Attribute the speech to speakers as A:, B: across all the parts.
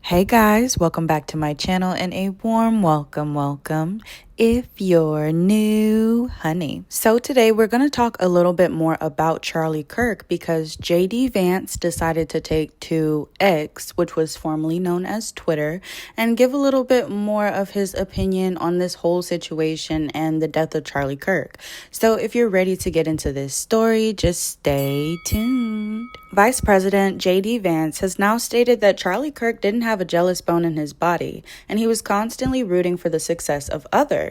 A: Hey guys, welcome back to my channel and a warm welcome if you're new, honey. So today we're going to talk a little bit more about Charlie Kirk because JD Vance decided to take to X, which was formerly known as Twitter, and give a little bit more of his opinion on this whole situation and the death of Charlie Kirk. So if you're ready to get into this story, just stay tuned. Vice President JD Vance has now stated that Charlie Kirk didn't have a jealous bone in his body, and he was constantly rooting for the success of others.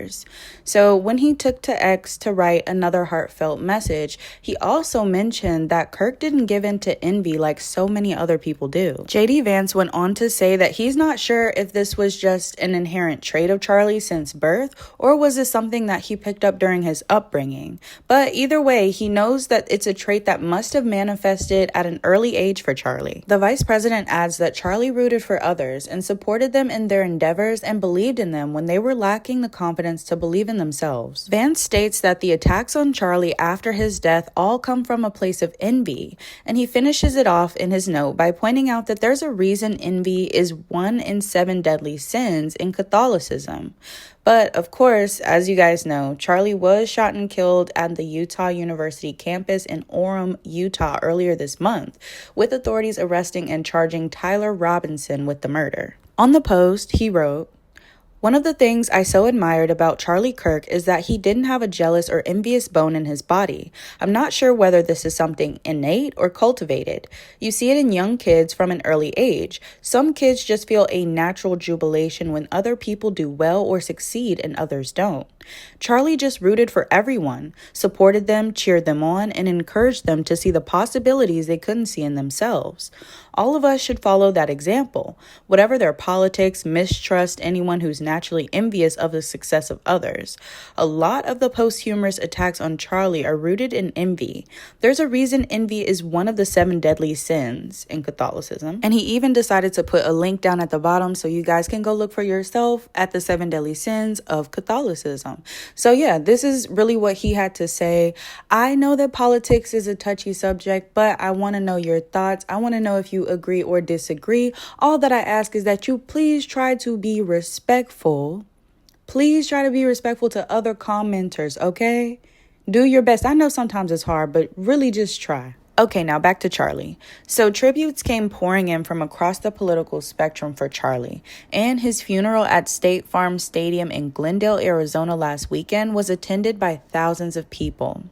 A: So when he took to X to write another heartfelt message, he also mentioned that Kirk didn't give in to envy like so many other people do. JD Vance went on to say that he's not sure if this was just an inherent trait of Charlie since birth, or was this something that he picked up during his upbringing. But either way, he knows that it's a trait that must have manifested at an early age for Charlie. The vice president adds that Charlie rooted for others and supported them in their endeavors and believed in them when they were lacking the confidence to believe in themselves. Vance states that the attacks on Charlie after his death all come from a place of envy, and he finishes it off in his note by pointing out that there's a reason envy is one in 7 deadly sins in Catholicism. But of course, as you guys know, Charlie was shot and killed at the Utah University campus in Orem, Utah earlier this month, with authorities arresting and charging Tyler Robinson with the murder. On the post, he wrote, "One of the things I so admired about Charlie Kirk is that he didn't have a jealous or envious bone in his body. I'm not sure whether this is something innate or cultivated. You see it in young kids from an early age. Some kids just feel a natural jubilation when other people do well or succeed and others don't. Charlie just rooted for everyone, supported them, cheered them on, and encouraged them to see the possibilities they couldn't see in themselves. All of us should follow that example. Whatever their politics, mistrust anyone who's naturally envious of the success of others. A lot of the posthumous attacks on Charlie are rooted in envy. There's a reason envy is one of the 7 deadly sins in Catholicism." And he even decided to put a link down at the bottom so you guys can go look for yourself at the 7 deadly sins of Catholicism. So yeah, this is really what he had to say. I know that politics is a touchy subject, but I want to know your thoughts. I want to know if you agree or disagree. All that I ask is that you please try to be respectful. Please try to be respectful to other commenters, okay? Do your best. I know sometimes it's hard, but really just try. Okay, now back to Charlie. So tributes came pouring in from across the political spectrum for Charlie, and his funeral at State Farm Stadium in Glendale, Arizona last weekend was attended by thousands of people.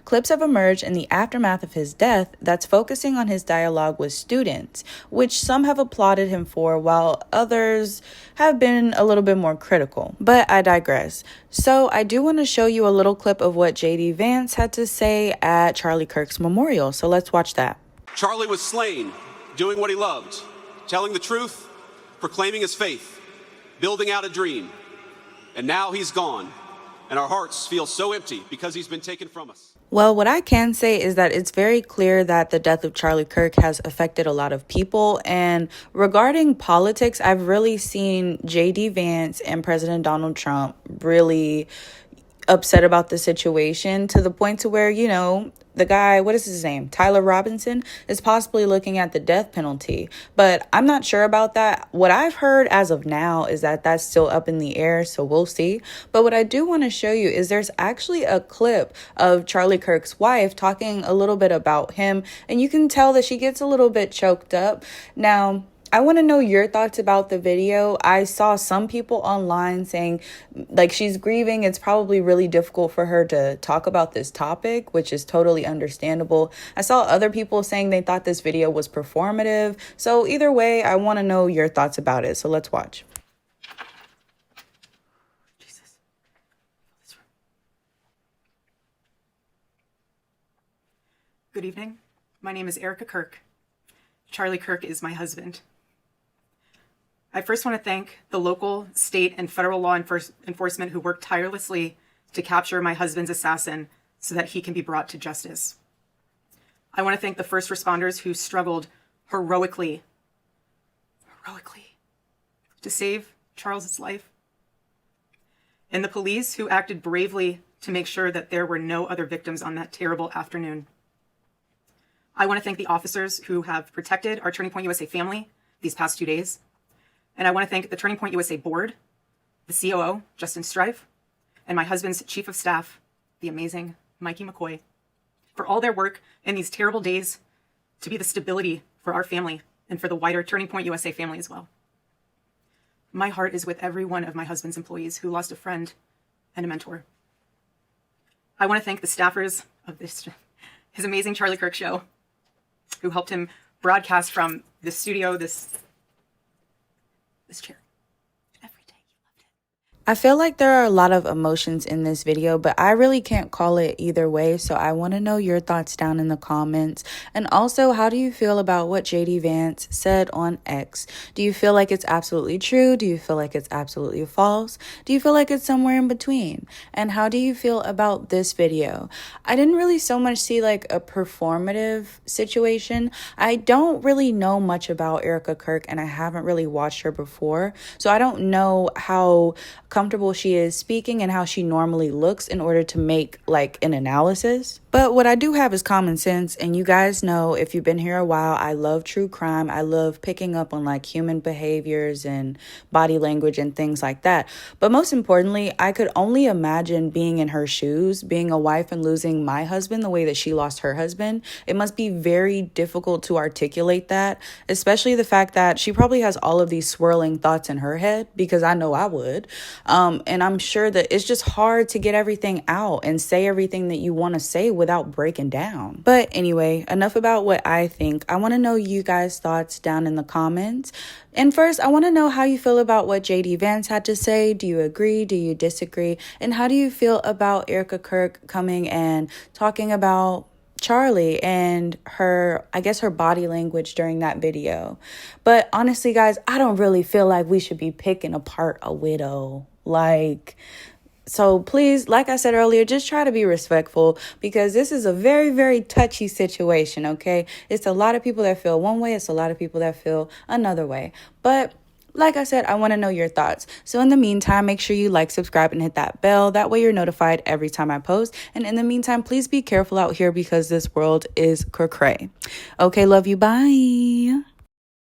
A: Clips have emerged in the aftermath of his death that's focusing on his dialogue with students, which some have applauded him for, while others have been a little bit more critical. But I digress. So I do want to show you a little clip of what JD Vance had to say at Charlie Kirk's memorial. So let's watch that.
B: Charlie was slain, doing what he loved, telling the truth, proclaiming his faith, building out a dream. And now he's gone. And our hearts feel so empty because he's been taken from us.
A: Well, what I can say is that it's very clear that the death of Charlie Kirk has affected a lot of people. And regarding politics, I've really seen JD Vance and President Donald Trump really upset about the situation to the point to where, you know, the guy, what is his name? Tyler Robinson is possibly looking at the death penalty, but I'm not sure about that. What I've heard as of now is that that's still up in the air, so we'll see. But what I do want to show you is there's actually a clip of Charlie Kirk's wife talking a little bit about him, and you can tell that she gets a little bit choked up. Now, I want to know your thoughts about the video. I saw some people online saying, like, she's grieving. It's probably really difficult for her to talk about this topic, which is totally understandable. I saw other people saying they thought this video was performative. So either way, I want to know your thoughts about it. So let's watch. Jesus.
C: Good evening. My name is Erica Kirk. Charlie Kirk is my husband. I first want to thank the local, state, and federal law enforcement who worked tirelessly to capture my husband's assassin so that he can be brought to justice. I want to thank the first responders who struggled heroically to save Charles's life, and the police who acted bravely to make sure that there were no other victims on that terrible afternoon. I want to thank the officers who have protected our Turning Point USA family these past 2 days. And I want to thank the Turning Point USA board, the COO, Justin Strife, and my husband's chief of staff, the amazing Mikey McCoy, for all their work in these terrible days to be the stability for our family and for the wider Turning Point USA family as well. My heart is with every one of my husband's employees who lost a friend and a mentor. I want to thank the staffers of his amazing Charlie Kirk show, who helped him broadcast from this studio, this chair. Every day he loved it.
A: I feel like there are a lot of emotions in this video, but I really can't call it either way. So I want to know your thoughts down in the comments. And also, how do you feel about what JD Vance said on X? Do you feel like it's absolutely true? Do you feel like it's absolutely false? Do you feel like it's somewhere in between? And how do you feel about this video? I didn't really so much see like a performative situation. I don't really know much about Erica Kirk, and I haven't really watched her before. So I don't know how comfortable she is speaking and how she normally looks in order to make like an analysis. But what I do have is common sense, and you guys know, if you've been here a while, I love true crime. I love picking up on like human behaviors and body language and things like that. But most importantly, I could only imagine being in her shoes, being a wife and losing my husband the way that she lost her husband. It must be very difficult to articulate that, especially the fact that she probably has all of these swirling thoughts in her head, because I know I would. And I'm sure that it's just hard to get everything out and say everything that you want to say without breaking down. But anyway, enough about what I think. I want to know you guys' thoughts down in the comments. And first, I want to know how you feel about what JD Vance had to say. Do you agree? Do you disagree? And how do you feel about Erica Kirk coming and talking about Charlie and her, I guess, her body language during that video? But honestly, guys, I don't really feel like we should be picking apart a widow. So please, like I said earlier, just try to be respectful, because this is a very, very touchy situation, okay? It's a lot of people that feel one way. It's a lot of people that feel another way. But like I said, I want to know your thoughts. So in the meantime, make sure you like, subscribe, and hit that bell. That way you're notified every time I post. And in the meantime, please be careful out here, because this world is cray-cray. Okay, love you. Bye.